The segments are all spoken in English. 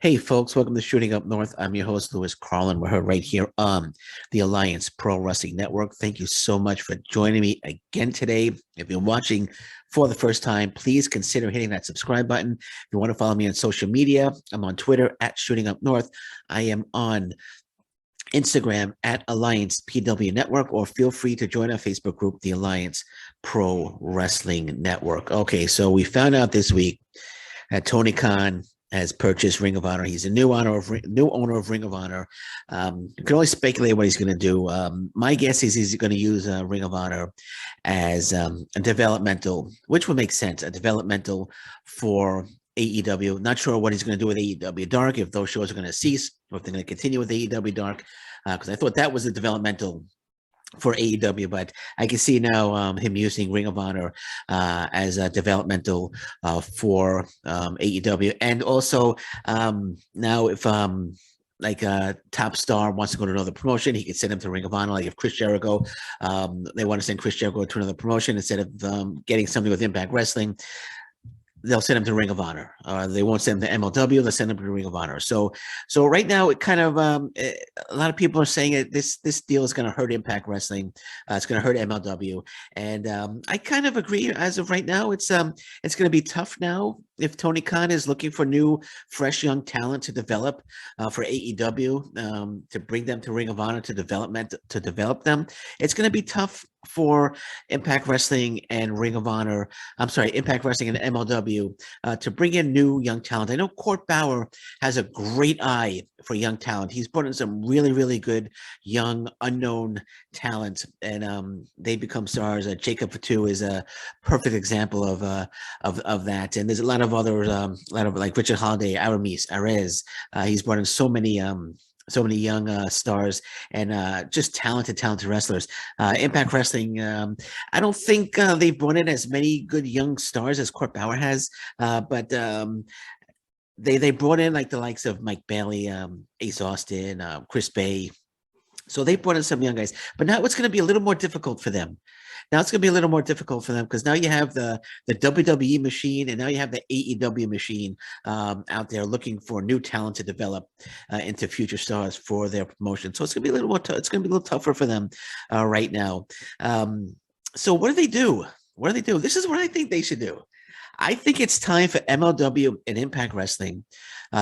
Hey, folks, welcome to Shooting Up North. I'm your host, Louis Carlin. We're heard right here on the Alliance Pro Wrestling Network. Thank you so much for joining me again today. If you're watching for the first time, please consider hitting that subscribe button. If you want to follow me on social media, I'm on Twitter at Shooting Up North. I am on Instagram at Alliance PW Network, or feel free to join our Facebook group, the Alliance Pro Wrestling Network. Okay, so we found out this week Tony Khan has purchased Ring of Honor. He's a new owner of Ring of Honor. You can only speculate what he's going to do. My guess is he's going to use Ring of Honor as a developmental, which would make sense, a developmental for AEW. Not sure what he's going to do with AEW Dark, if those shows are going to cease, or if they're going to continue with AEW Dark, because I thought that was a developmental for AEW, but I can see now him using Ring of Honor as a developmental for AEW. And also now if like a top star wants to go to another promotion, he could send him to Ring of Honor. Like if Chris Jericho, they want to send Chris Jericho to another promotion instead of getting something with Impact Wrestling, they'll send him to Ring of Honor. They won't send him to MLW. They'll send him to Ring of Honor. So right now, it kind of a lot of people are saying it. This deal is going to hurt Impact Wrestling. It's going to hurt MLW, and I kind of agree. As of right now, it's going to be tough now if Tony Khan is looking for new, fresh, young talent to develop for AEW, to bring them to Ring of Honor to develop them. It's going to be tough for Impact Wrestling and Ring of Honor. I'm sorry, Impact Wrestling and MLW to bring in new young talent. I know Court Bauer has a great eye for young talent. He's brought in some really, really good young, unknown talent, and they become stars. Jacob Fatu is a perfect example of that. And there's a lot of other, like Richard Holiday, Aramis, Arez. He's brought in so many young stars and just talented wrestlers. Impact Wrestling, I don't think they've brought in as many good young stars as Court Bauer has, but they brought in like the likes of Mike Bailey, Ace Austin, Chris Bay. So they brought in some young guys, but now it's going to be a little more difficult for them. Now it's going to be a little more difficult for them because now you have the WWE machine and now you have the AEW machine out there looking for new talent to develop into future stars for their promotion. So it's going to be a little more. It's going to be a little tougher for them right now. So what do they do? What do they do? This is what I think they should do. I think it's time for MLW and Impact Wrestling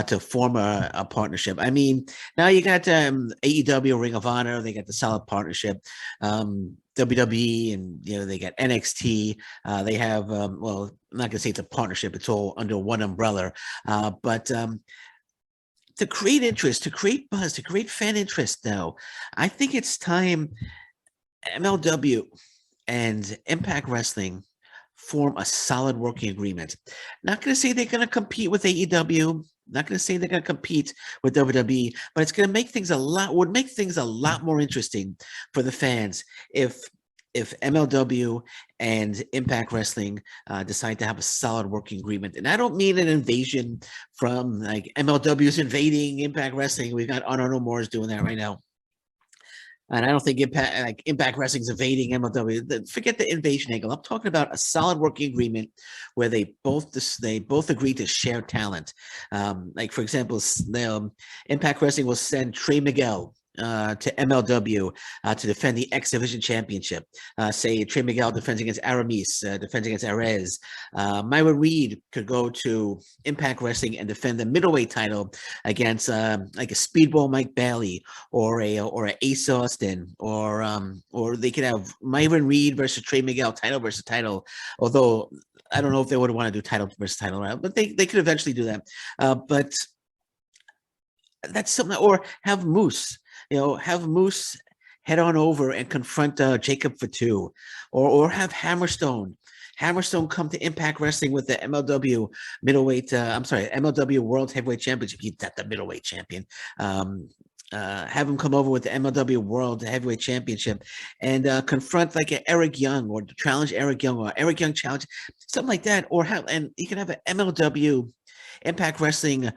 to form a partnership. I mean, now you got AEW, Ring of Honor. They got the solid partnership. WWE and they got NXT. They have well, I'm not gonna say it's a partnership. It's all under one umbrella. But to create interest, to create buzz, to create fan interest now, I think it's time MLW and Impact Wrestling form a solid working agreement. Not going to say they're going to compete with AEW. Not going to say they're going to compete with WWE, but it's going to make things would make things a lot more interesting for the fans if MLW and Impact Wrestling decide to have a solid working agreement. And I don't mean an invasion from like MLW's invading Impact Wrestling. We've got Honor No More is doing that right now. And I don't think Impact Wrestling's invading MLW. Forget the invasion angle. I'm talking about a solid working agreement where they both agree to share talent. Like for example, Impact Wrestling will send Trey Miguel to MLW to defend the X Division Championship. Say Trey Miguel defends against Aramis, defends against Arez. Myra Reed could go to Impact Wrestling and defend the middleweight title against like a Speedball Mike Bailey or a Ace Austin, or they could have Myron Reed versus Trey Miguel, title versus title. Although I don't know if they would want to do title versus title, but they could eventually do that. But that's something, or have Moose. Have Moose head on over and confront Jacob Fatu, or have Hammerstone come to Impact Wrestling with the MLW middleweight. MLW World Heavyweight Championship. He's not the middleweight champion. Have him come over with the MLW World Heavyweight Championship and confront like an Eric Young, or challenge Eric Young, or Eric Young challenge something like that, and you can have an MLW Impact Wrestling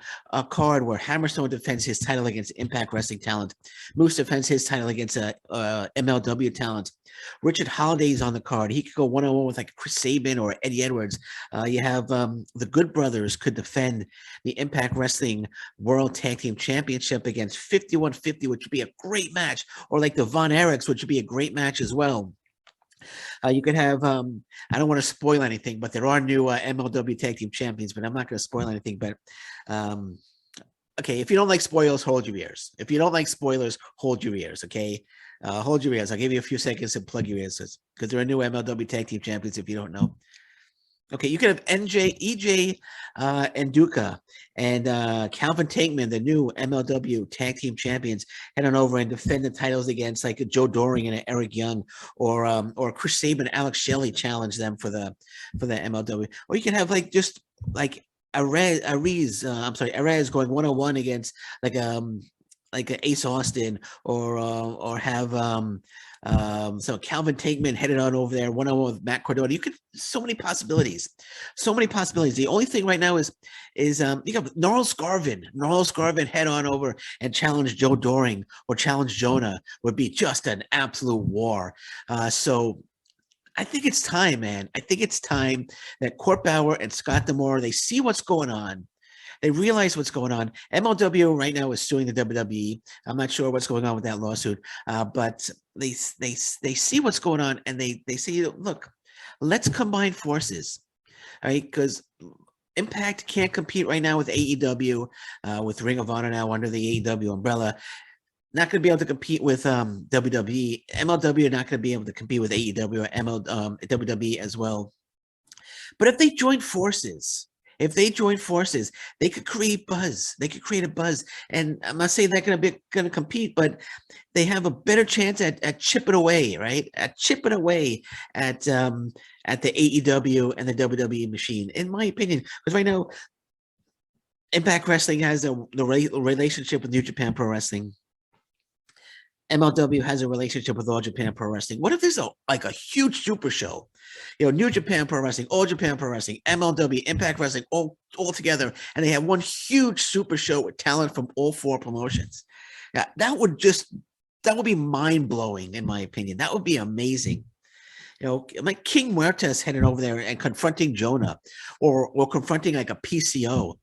card where Hammerstone defends his title against Impact Wrestling talent. Moose defends his title against MLW talent. Richard Holiday's on the card. He could go one-on-one with like Chris Sabin or Eddie Edwards. You have the Good Brothers could defend the Impact Wrestling World Tag Team Championship against 5150, which would be a great match, or like the Von Erichs, which would be a great match as well. You could have, I don't want to spoil anything, but there are new MLW Tag Team Champions, but I'm not going to spoil anything. But okay, if you don't like spoilers, hold your ears. If you don't like spoilers, hold your ears, okay? Hold your ears. I'll give you a few seconds to plug your ears because there are new MLW Tag Team Champions if you don't know. Okay, you could have EJ and Duca and Calvin Tankman, the new MLW Tag Team Champions, head on over and defend the titles against like Joe Doring and Eric Young, or Chris Sabin, Alex Shelley challenge them for the MLW. Or you can have like just like Arez going one-on-one against like Ace Austin, or have so Calvin Tankman headed on over there one-on-one with Matt Cardona. You could so many possibilities. The only thing right now is you got Gnarl Scarvin head on over and challenge Joe Doring or challenge Jonah would be just an absolute war. So I think it's time, man. I think it's time that Court Bauer and Scott D'Amore, they see what's going on. They realize what's going on. MLW right now is suing the WWE. I'm not sure what's going on with that lawsuit, but they see what's going on, and they say, look, let's combine forces, all right? Because Impact can't compete right now with AEW, with Ring of Honor now under the AEW umbrella. Not going to be able to compete with WWE. MLW not going to be able to compete with AEW or WWE as well. But if they join forces, they could create buzz. They could create a buzz. And I'm not saying they're going to compete, but they have a better chance at chipping away, right? At chipping away at the AEW and the WWE machine, in my opinion. Because right now, Impact Wrestling has the relationship with New Japan Pro Wrestling. MLW has a relationship with All Japan Pro Wrestling. What if there's a huge super show? New Japan Pro Wrestling, All Japan Pro Wrestling, MLW, Impact Wrestling, all together, and they have one huge super show with talent from all four promotions. Yeah, that would be mind-blowing, in my opinion. That would be amazing. Like King Muertes heading over there and confronting Jonah, or confronting like a PCO.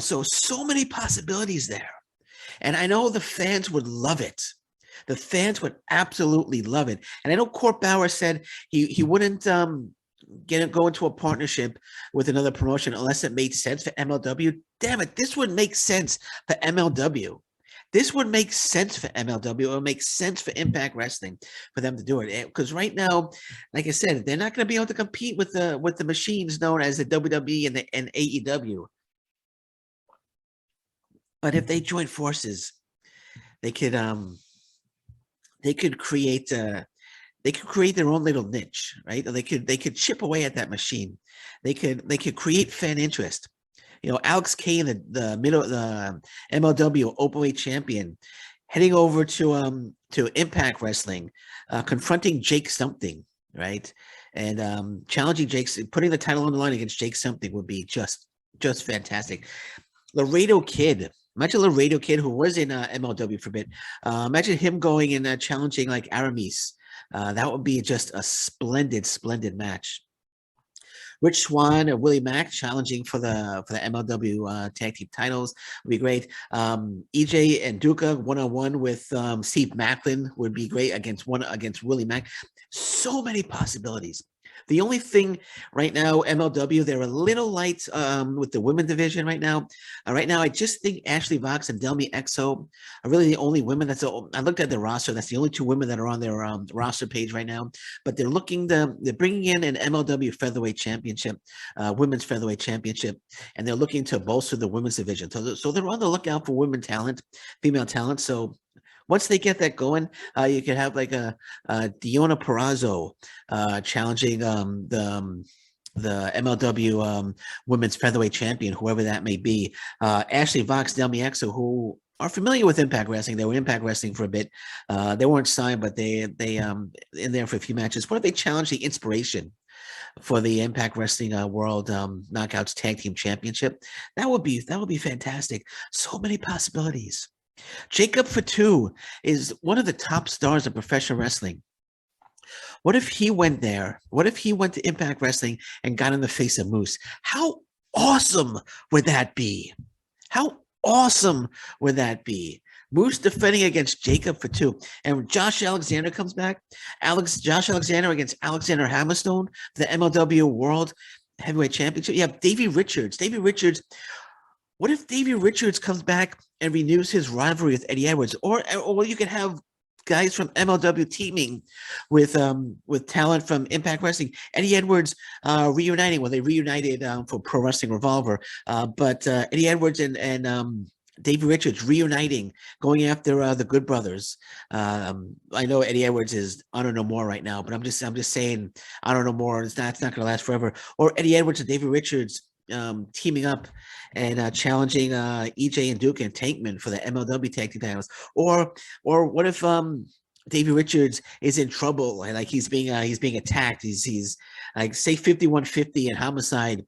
So many possibilities there. And I know the fans would love it. The fans would absolutely love it. And I know Court Bauer said he wouldn't go into a partnership with another promotion unless it made sense for MLW. Damn it, this would make sense for MLW. This would make sense for MLW. It would make sense for Impact Wrestling for them to do it. Because right now, like I said, they're not going to be able to compete with the machines known as the WWE and AEW. But if they join forces, they could create their own little niche, right? They could chip away at that machine. They could create fan interest. Alex Kane, the MLW openweight champion, heading over to Impact Wrestling, confronting Jake something, right? And challenging Jake, putting the title on the line against Jake something would be just fantastic. Laredo Kid. Imagine Laredo Kid, who was in MLW for a bit. Imagine him going and challenging like Aramis. That would be just a splendid match. Rich Swann and Willie Mack challenging for the MLW tag team titles would be great. EJ and Duca one-on-one with Steve Macklin would be great against Willie Mack. So many possibilities. The only thing right now, MLW, they're a little light with the women division right now. Right now, I just think Ashley Vox and Delmi Exo are really the only women. I looked at their roster. That's the only two women that are on their roster page right now. But they're bringing in an MLW featherweight championship, women's featherweight championship, and they're looking to bolster the women's division. So they're on the lookout for female talent. So once they get that going, you could have like a Diona Perazzo challenging the MLW women's featherweight champion, whoever that may be. Ashley Vox, Delmi Exo, who are familiar with Impact Wrestling. They were Impact Wrestling for a bit. They weren't signed, but they in there for a few matches. What if they challenge the Inspiration for the Impact Wrestling World Knockouts Tag Team Championship. That would be fantastic. So many possibilities. Jacob Fatu is one of the top stars of professional wrestling. What if he went there? What if he went to Impact Wrestling and got in the face of Moose? How awesome would that be? How awesome would that be? Moose defending against Jacob Fatu. And when Josh Alexander comes back, Josh Alexander against Alexander Hammerstone for the MLW World Heavyweight Championship. You have Davey Richards. What if Davey Richards comes back and renews his rivalry with Eddie Edwards? Or you could have guys from MLW teaming with talent from Impact Wrestling. Eddie Edwards reuniting. Well, they reunited for Pro Wrestling Revolver, but Eddie Edwards and Davey Richards reuniting, going after the Good Brothers. I know Eddie Edwards is Honor No More right now, but I'm just saying Honor No More. It's not going to last forever. Or Eddie Edwards and Davey Richards teaming up and challenging EJ and Duke and Tankman for the MLW tag team titles. Or what if Davey Richards is in trouble and like he's being attacked? He's like, say 5150 and Homicide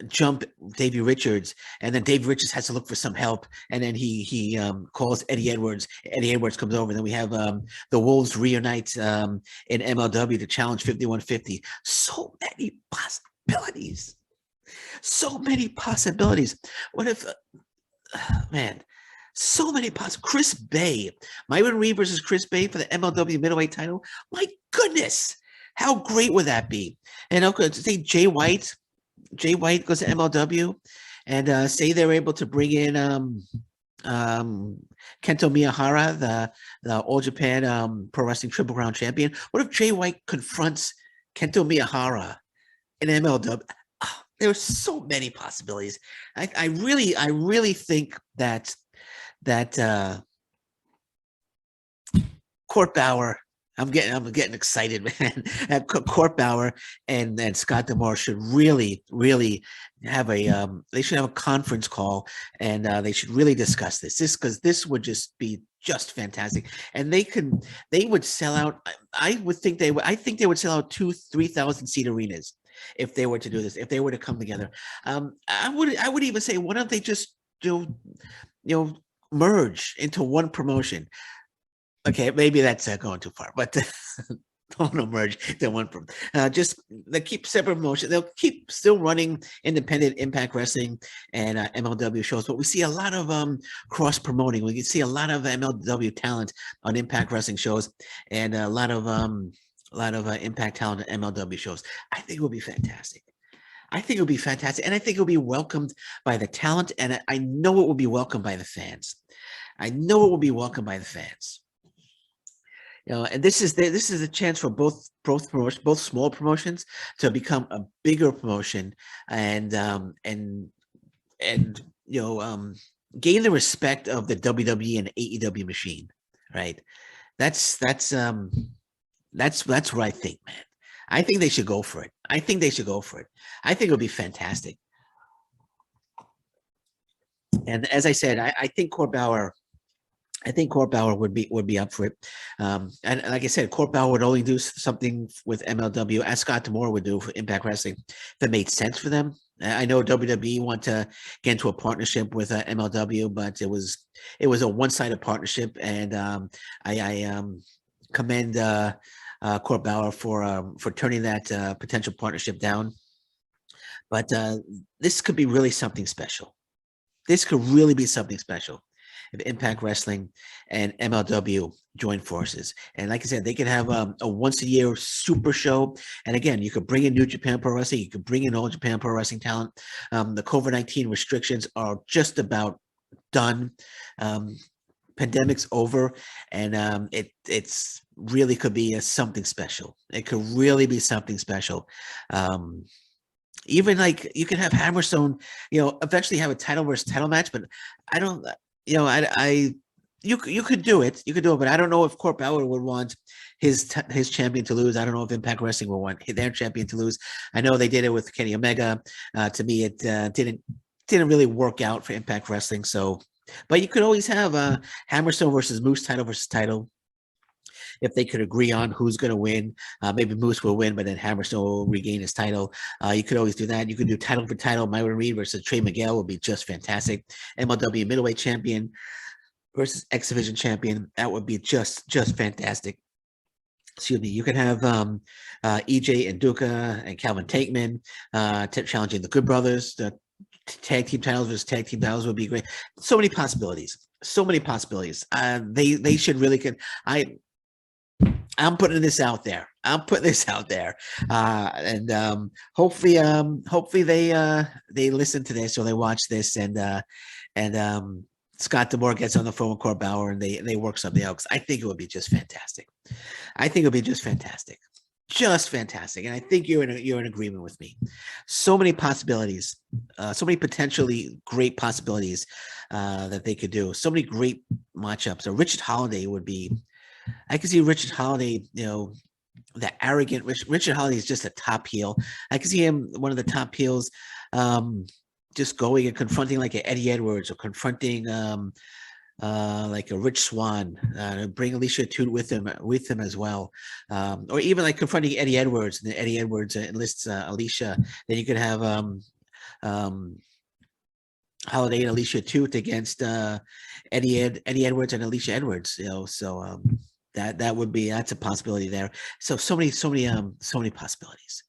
jump Davey Richards, and then Davey Richards has to look for some help, and then he calls Eddie Edwards. Eddie Edwards comes over, and then we have the Wolves reunite in MLW to challenge 5150. So many possibilities. So many possibilities. What if, man, so many possibilities. Chris Bay, Myron Reed versus Chris Bay for the MLW middleweight title. My goodness, how great would that be? And okay, say Jay White goes to MLW, and say they're able to bring in Kento Miyahara, the All Japan Pro Wrestling Triple Crown champion. What if Jay White confronts Kento Miyahara in MLW? Oh, there are so many possibilities. I really think that Court Bauer. I'm getting excited, man. Court Bauer and Scott D'Amore should really have they should have a conference call, and they should really discuss this because this would just be just fantastic. And they would sell out. I think they would sell out 2,000-3,000 seat arenas if they were to do this, if they were to come together. I would even say, why don't they just merge into one promotion? Okay, maybe that's going too far, but don't merge to one from. Just they keep separate promotion. They'll keep still running independent Impact Wrestling and MLW shows, but we see a lot of cross promoting. We can see a lot of MLW talent on Impact Wrestling shows, and a lot of Impact talent on MLW shows. I think it will be fantastic. I think it will be fantastic, and I think it will be welcomed by the talent, and I know it will be welcomed by the fans. I know it will be welcomed by the fans. And this is a chance for both small promotions to become a bigger promotion, and gain the respect of the WWE and AEW machine, right? That's what I think, man. I think they should go for it. I think it'll be fantastic. And as I said, I think Court Bauer would be up for it. And like I said, Court Bauer would only do something with MLW as Scott D'Amore would do for Impact Wrestling if it made sense for them. I know WWE want to get into a partnership with MLW, but it was a one-sided partnership, and I commend Court Bauer for turning that potential partnership down. But this could be really something special. This could really be something special if Impact Wrestling and MLW join forces. And like I said, they could have a once-a-year super show. And again, you could bring in New Japan Pro Wrestling. You could bring in All Japan Pro Wrestling talent. The COVID-19 restrictions are just about done. Pandemic's over, and it's really could be something special. It could really be something special. Even like you can have Hammerstone, eventually have a title versus title match, but I don't, you could do it, but I don't know if Court Bauer would want his champion to lose. I don't know if Impact Wrestling will want their champion to lose. I know they did it with Kenny Omega. To me, it didn't really work out for Impact Wrestling. So, but you could always have Hammerstone versus Moose title versus title. if they could agree on who's going to win. Maybe Moose will win, but then Hammerstone will regain his title. You could always do that. You could do title for title. Myron Reed versus Trey Miguel would be just fantastic. MLW middleweight champion versus X Division champion. That would be just fantastic. Excuse me. You could have EJ and Duca and Calvin Takeman challenging the Good Brothers. The tag team titles versus tag team titles would be great. So many possibilities. So many possibilities. They should really could. I'm putting this out there. I'm putting this out there, and hopefully they listen to this or they watch this, and Scott D'Amore gets on the phone with Court Bauer and they work something out, because I think it would be just fantastic. I think it would be just fantastic, and I think you're in agreement with me. So many possibilities, so many potentially great possibilities that they could do. So many great matchups. Richard Holiday would be. I could see Richard Holiday, the arrogant Richard Holiday is just a top heel. I could see him, one of the top heels, just going and confronting like a Eddie Edwards, or confronting like a Rich Swann, bring Alicia Toot with him as well, or even like confronting Eddie Edwards, and then Eddie Edwards enlists Alicia. Then you could have Holiday and Alicia Toot against Eddie Edwards and Alicia Edwards. So that's a possibility there. So many possibilities.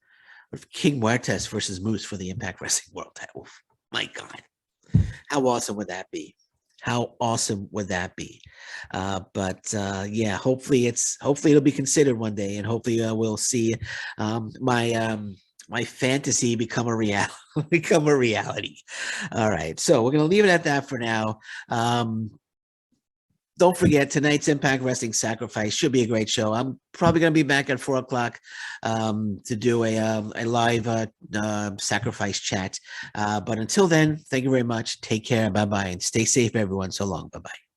King Muertes versus Moose for the Impact Wrestling World title. My God, how awesome would that be? How awesome would that be? But yeah, hopefully it'll be considered one day, and hopefully we'll see my fantasy become a reality. All right, so we're gonna leave it at that for now. Don't forget, tonight's Impact Wrestling Sacrifice should be a great show. I'm probably going to be back at 4:00 to do a live sacrifice chat. But until then, thank you very much. Take care. Bye-bye. And stay safe, everyone. So long. Bye-bye.